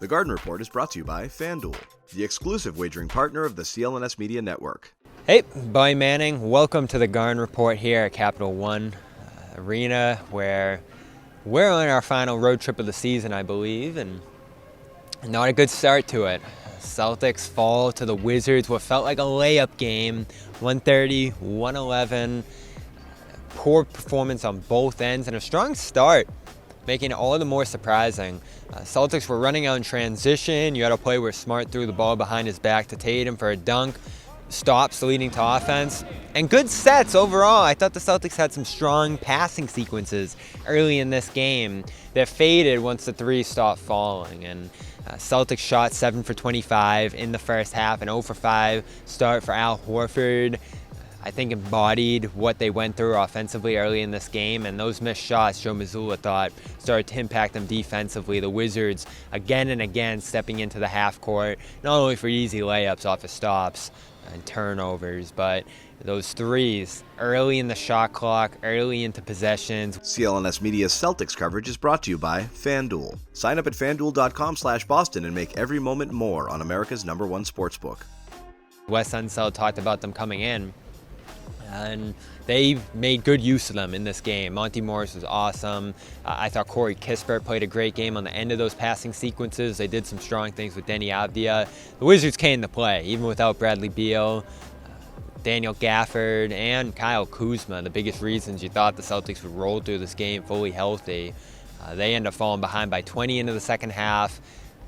The Garden Report is brought to you by FanDuel, the exclusive wagering partner of the CLNS Media Network. Hey, Boy Manning, welcome to the Garden Report here at Capital One Arena, where we're on our final road trip of the season, I believe, and not a good start to it. Celtics fall to the Wizards, what felt like a layup game, 130-111. Poor performance on both ends and a strong start, making it all the more surprising. Celtics were running out in transition. You had a play where Smart threw the ball behind his back to Tatum for a dunk. Stops leading to offense. And good sets overall. I thought the Celtics had some strong passing sequences early in this game that faded once the threes stopped falling. And Celtics shot 7 for 25 in the first half, an 0 for 5 start for Al Horford. I think embodied what they went through offensively early in this game, and those missed shots, Joe Mazzulla thought, started to impact them defensively. The Wizards, again and again, stepping into the half court, not only for easy layups off of stops and turnovers, but those threes early in the shot clock, early into possessions. CLNS Media's Celtics coverage is brought to you by FanDuel. Sign up at FanDuel.com/Boston and make every moment more on America's #1 sportsbook. Wes Unseld talked about them coming in, and they made good use of them in this game. Monty Morris was awesome. I thought Corey Kispert played a great game on the end of those passing sequences. They did some strong things with Denny Avdia. The Wizards came to play, even without Bradley Beal, Daniel Gafford, and Kyle Kuzma, the biggest reasons you thought the Celtics would roll through this game fully healthy. They end up falling behind by 20 into the second half.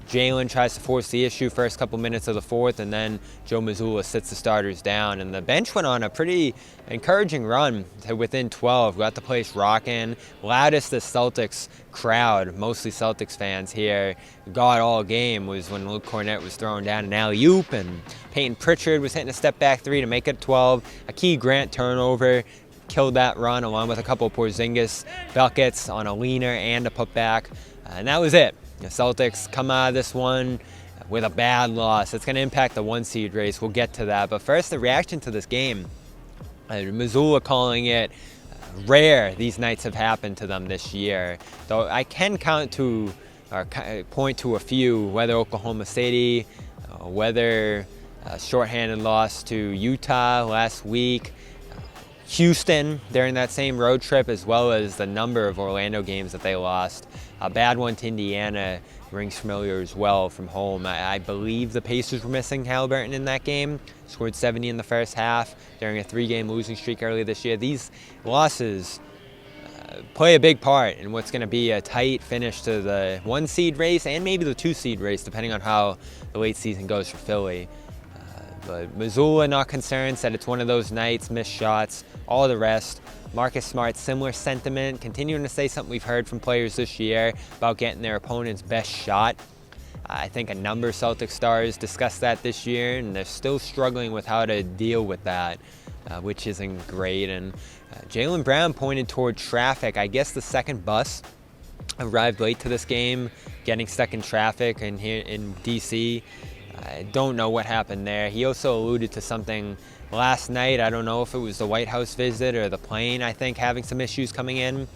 Jalen tries to force the issue first couple minutes of the fourth, and then Joe Mazzulla sits the starters down. And the bench went on a pretty encouraging run to within 12. Got the place rocking. Loudest the Celtics crowd, mostly Celtics fans here, got all game was when Luke Cornett was throwing down an alley-oop, and Peyton Pritchard was hitting a step-back three to make it 12. A key Grant turnover killed that run, along with a couple of Porzingis buckets on a leaner and a putback. And that was it. The Celtics come out of this one with a bad loss. It's going to impact the 1 seed race. We'll get to that. But first, the reaction to this game. Mazzulla calling it rare these nights have happened to them this year. Though I can point to a few, whether Oklahoma City, whether a shorthanded loss to Utah last week, Houston during that same road trip, as well as the number of Orlando games that they lost. A bad one to Indiana rings familiar as well from home. I believe the Pacers were missing Halliburton in that game. Scored 70 in the first half during a 3-game losing streak earlier this year. These losses play a big part in what's going to be a tight finish to the 1 seed race and maybe the 2 seed race, depending on how the late season goes for Philly. But Mazzulla not concerned, said it's one of those nights, missed shots, all the rest. Marcus Smart, similar sentiment, continuing to say something we've heard from players this year about getting their opponent's best shot. I think a number of Celtic stars discussed that this year, and they're still struggling with how to deal with that, which isn't great. And Jaylen Brown pointed toward traffic. I guess the second bus arrived late to this game, getting stuck in traffic in here in D.C. I don't know what happened there. He also alluded to something last night. I don't know if it was the White House visit or the plane, I think, having some issues coming in.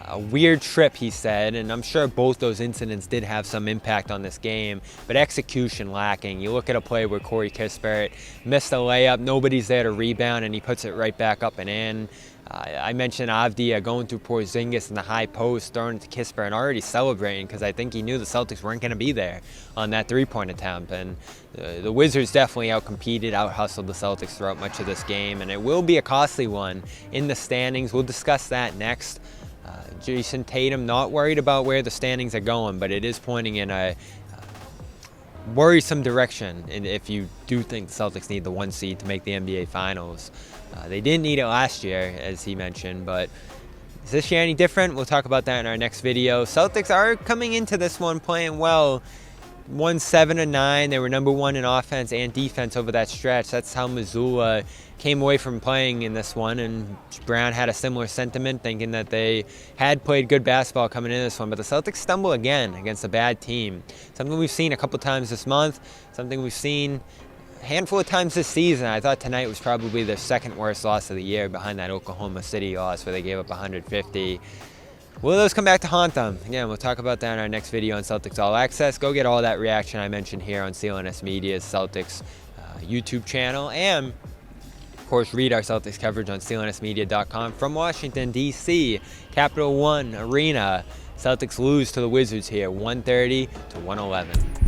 A weird trip, he said, and I'm sure both those incidents did have some impact on this game, but execution lacking. You look at a play where Corey Kispert missed a layup, nobody's there to rebound, and he puts it right back up and in. I mentioned Avdia going through Porzingis in the high post, throwing it to Kispert, and already celebrating because I think he knew the Celtics weren't going to be there on that three-point attempt. And the Wizards definitely outcompeted, out-hustled the Celtics throughout much of this game, and it will be a costly one in the standings. We'll discuss that next. Jason Tatum not worried about where the standings are going, but it is pointing in a worrisome direction if you do think the Celtics need the 1 seed to make the NBA Finals. They didn't need it last year, as he mentioned, but is this year any different? We'll talk about that in our next video. Celtics are coming into this one playing well. Won 7-9. They were number 1 in offense and defense over that stretch. That's how Mazzulla came away from playing in this one, and Brown had a similar sentiment, thinking that they had played good basketball coming into this one, but the Celtics stumble again against a bad team. Something we've seen a couple times this month, something we've seen a handful of times this season. I thought tonight was probably their second worst loss of the year behind that Oklahoma City loss where they gave up 150. Will those come back to haunt them? Again, we'll talk about that in our next video on Celtics All Access. Go get all that reaction I mentioned here on CLNS Media's Celtics YouTube channel, and of course read our Celtics coverage on clnsmedia.com. From Washington, D.C., Capital One Arena, Celtics lose to the Wizards here, 130 to 111.